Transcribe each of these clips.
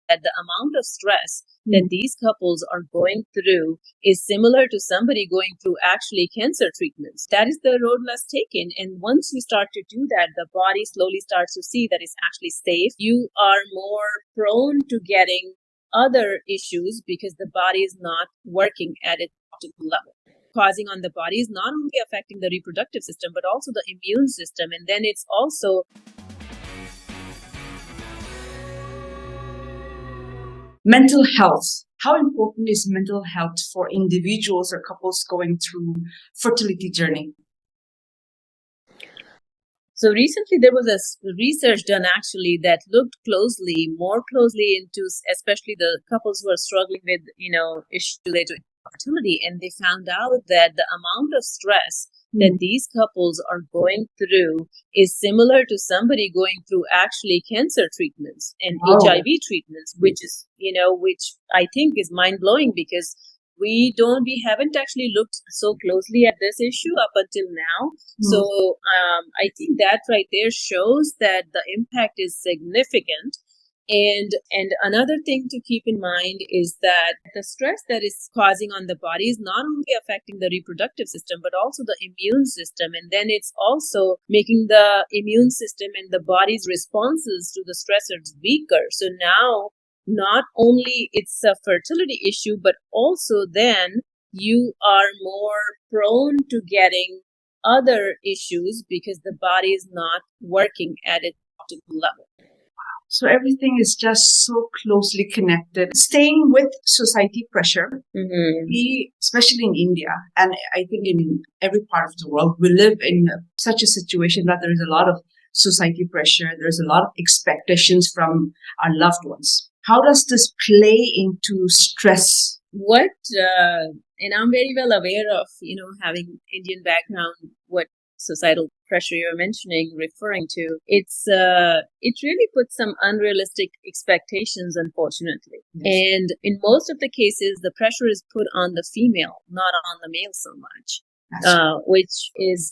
that the amount of stress that these couples are going through is similar to somebody going through actually cancer treatments. That is the road less taken. And once you start to do that, the body slowly starts to see that it's actually safe. You are more prone to getting other issues because the body is not working at its optimal level. Causing on the body is not only affecting the reproductive system, but also the immune system. And then it's also mental health. How important is mental health for individuals or couples going through fertility journey? So recently there was a research done actually that looked more closely into especially the couples who are struggling with, issues related to infertility. And they found out that the amount of stress that these couples are going through is similar to somebody going through actually cancer treatments and HIV treatments, which I think is mind blowing because we haven't actually looked so closely at this issue up until now. So I think that right there shows that the impact is significant. And another thing to keep in mind is that the stress that is causing on the body is not only affecting the reproductive system, but also the immune system. And then it's also making the immune system and the body's responses to the stressors weaker. So now, not only it's a fertility issue, but also then you are more prone to getting other issues because the body is not working at its optimal level. So everything is just so closely connected. Staying with society pressure, especially in India, and I think in every part of the world, we live in such a situation that there is a lot of society pressure. There's a lot of expectations from our loved ones. How does this play into stress? And I'm very well aware of, having Indian background, what societal pressure you're referring to, it really puts some unrealistic expectations, unfortunately. Yes. And in most of the cases, the pressure is put on the female, not on the male so much. Which is,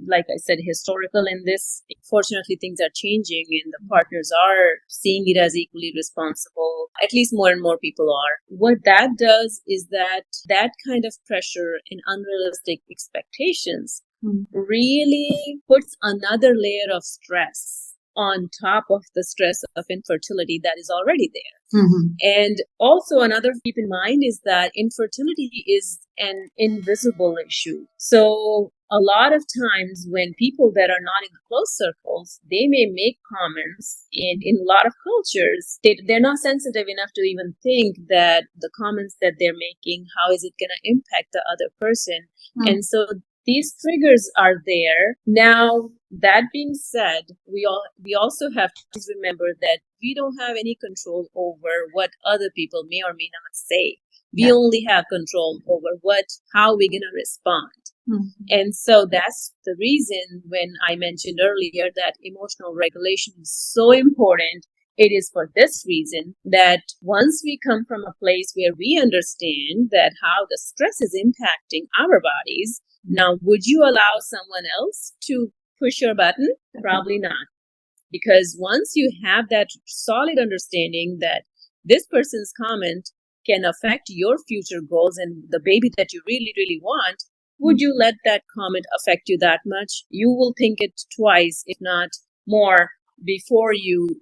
like I said, historical in this. Fortunately, things are changing and the partners are seeing it as equally responsible. At least more and more people are. What that does is that kind of pressure and unrealistic expectations really puts another layer of stress on top of the stress of infertility that is already there. And also another keep in mind is that infertility is an invisible issue. So a lot of times when people that are not in the close circles, they may make comments in a lot of cultures, they're not sensitive enough to even think that the comments that they're making, how is it going to impact the other person? And so these triggers are there. Now, that being said, we also have to remember that we don't have any control over what other people may or may not say. We only have control over how we're going to respond. And so that's the reason when I mentioned earlier that emotional regulation is so important. It is for this reason that once we come from a place where we understand that how the stress is impacting our bodies, now, would you allow someone else to push your button? Probably not. Because once you have that solid understanding that this person's comment can affect your future goals and the baby that you really, really want, would you let that comment affect you that much? You will think it twice, if not more, before you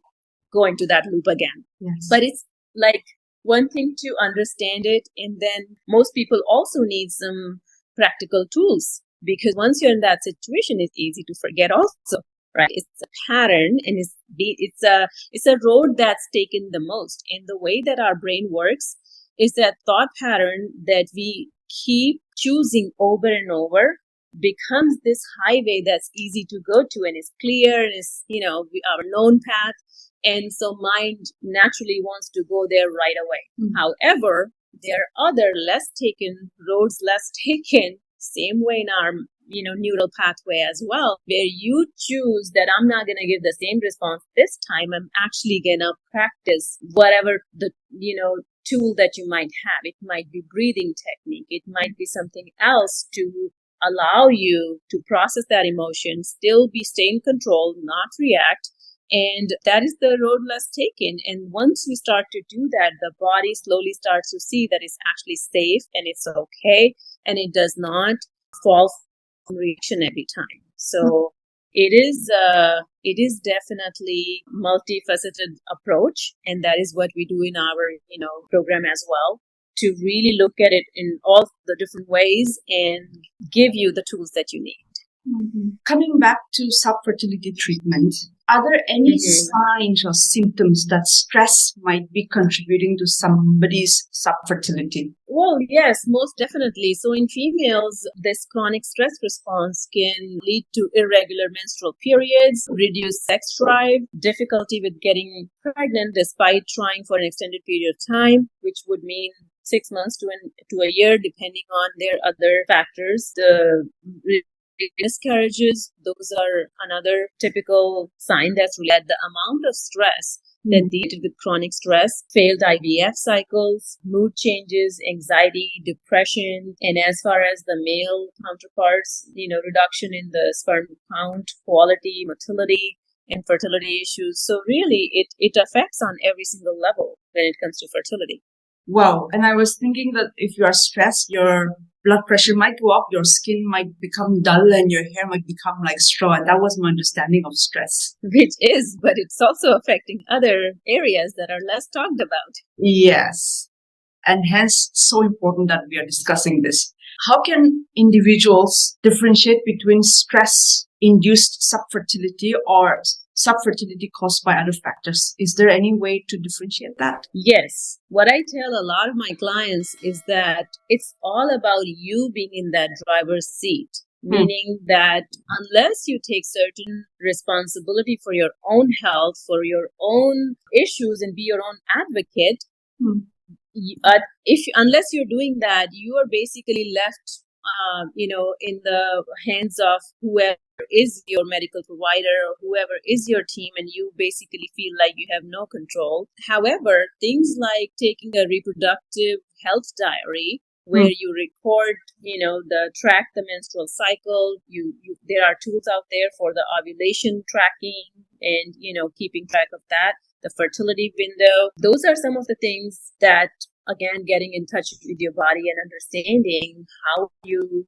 go into that loop again. Yes. But it's like one thing to understand it, and then most people also need some practical tools, because once you're in that situation, it's easy to forget also, right? It's a pattern, and it's a road that's taken the most. And the way that our brain works is that thought pattern that we keep choosing over and over becomes this highway that's easy to go to and is clear and is, our known path. And so mind naturally wants to go there right away. However, there are other roads less taken, same way in our, neural pathway as well, where you choose that I'm not going to give the same response this time. I'm actually going to practice whatever the, tool that you might have. It might be breathing technique. It might be something else to allow you to process that emotion, stay in control, not react, And that is the road less taken. And once we start to do that, the body slowly starts to see that it's actually safe and it's okay, and it does not fall from reaction every time. So it is definitely multifaceted approach, and that is what we do in our program as well, to really look at it in all the different ways and give you the tools that you need. Mm-hmm. Coming back to sub-fertility treatment, are there any signs or symptoms that stress might be contributing to somebody's sub-fertility? Well, yes, most definitely. So in females, this chronic stress response can lead to irregular menstrual periods, reduced sex drive, difficulty with getting pregnant despite trying for an extended period of time, which would mean 6 months to a year, depending on their other factors. The miscarriages, those are another typical sign that's related. The amount of stress that deals with chronic stress, failed IVF cycles, mood changes, anxiety, depression, and as far as the male counterparts, reduction in the sperm count, quality, motility, and fertility issues. So really, it affects on every single level when it comes to fertility. Wow. And I was thinking that if you are stressed, your blood pressure might go up, your skin might become dull, and your hair might become like straw. And that was my understanding of stress. Which is, but it's also affecting other areas that are less talked about. Yes. And hence, so important that we are discussing this. How can individuals differentiate between stress-induced subfertility or subfertility caused by other factors? Is there any way to differentiate that? Yes. What I tell a lot of my clients is that it's all about you being in that driver's seat. Meaning that unless you take certain responsibility for your own health, for your own issues, and be your own advocate, unless you're doing that, you are basically left in the hands of whoever is your medical provider or whoever is your team, and you basically feel like you have no control. However, things like taking a reproductive health diary where you record, track the menstrual cycle, there are tools out there for the ovulation tracking and, keeping track of that, the fertility window. Those are some of the things that, again, getting in touch with your body and understanding how you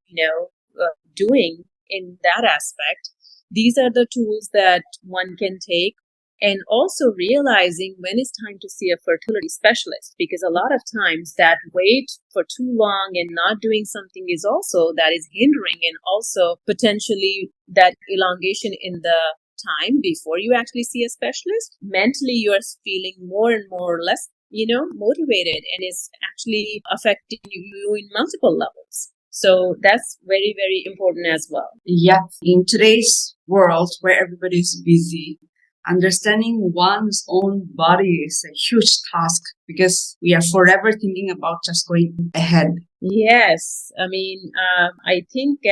doing in that aspect. These are the tools that one can take, and also realizing when it's time to see a fertility specialist, because a lot of times that wait for too long and not doing something is also that is hindering, and also potentially that elongation in the time before you actually see a specialist. Mentally, you are feeling more and more less motivated, and it's actually affecting you in multiple levels. So that's very, very important as well. Yeah. In today's world where everybody's busy, understanding one's own body is a huge task because we are forever thinking about just going ahead. Yes. I mean, I think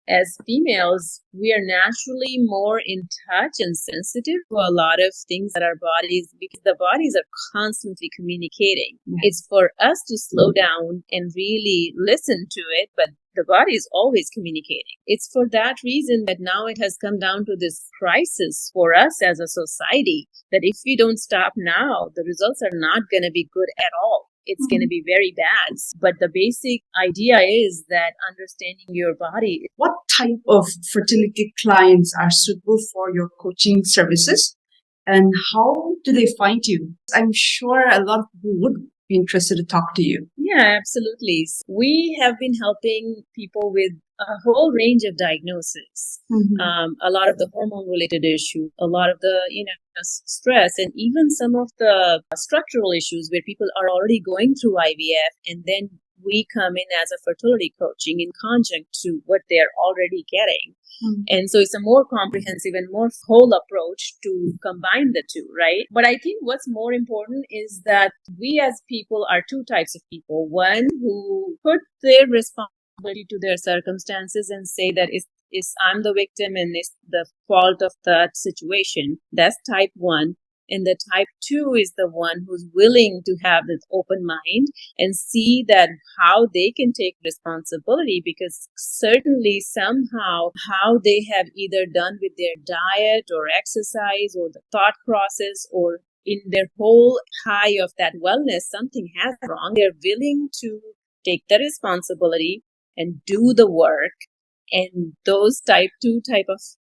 as females, we are naturally more in touch and sensitive to a lot of things that our bodies, because the bodies are constantly communicating. Yes. It's for us to slow down and really listen to it, but the body is always communicating. It's for that reason that now it has come down to this crisis for us as a society, that if we don't stop now, the results are not going to be good at all. It's going to be very bad. But the basic idea is that understanding your body. What type of fertility clients are suitable for your coaching services? And how do they find you? I'm sure a lot of people would be interested to talk to you. Yeah, absolutely. We have been helping people with a whole range of diagnoses, a lot of the hormone-related issues, a lot of the, stress, and even some of the structural issues where people are already going through IVF, and then we come in as a fertility coaching in conjunct to what they're already getting. And so it's a more comprehensive and more whole approach to combine the two, right? But I think what's more important is that we as people are two types of people. One who put their responsibility to their circumstances and say that I'm the victim and it's the fault of that situation. That's type one. And the type 2 is the one who's willing to have this open mind and see that how they can take responsibility, because certainly somehow how they have either done with their diet or exercise or the thought process or in their whole high of that wellness, something has wrong. They're willing to take the responsibility and do the work. And those type 2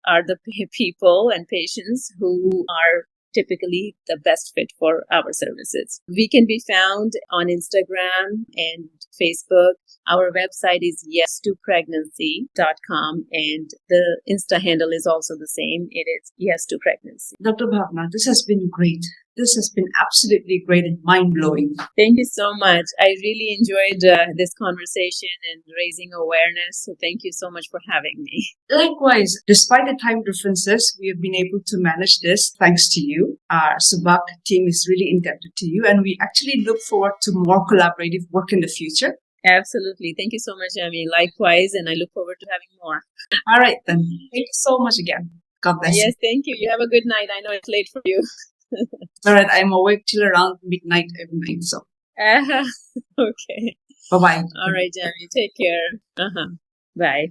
are the people and patients who are typically the best fit for our services. We can be found on Instagram and Facebook. Our website is yes2pregnancy.com, and the Insta handle is also the same. It is yes2pregnancy. Dr. Bhawna, this has been great. This has been absolutely great and mind-blowing. Thank you so much. I really enjoyed this conversation and raising awareness. So thank you so much for having me. Likewise, despite the time differences, we have been able to manage this thanks to you. Our Subak team is really indebted to you, and we actually look forward to more collaborative work in the future. Absolutely. Thank you so much, Amy. Likewise, and I look forward to having more. All right, then. Thank you so much again. God bless you. Yes, thank you. You have a good night. I know it's late for you. All right, I'm awake till around midnight every night. So, okay. bye-bye. All right, Jamie. Take care. Bye.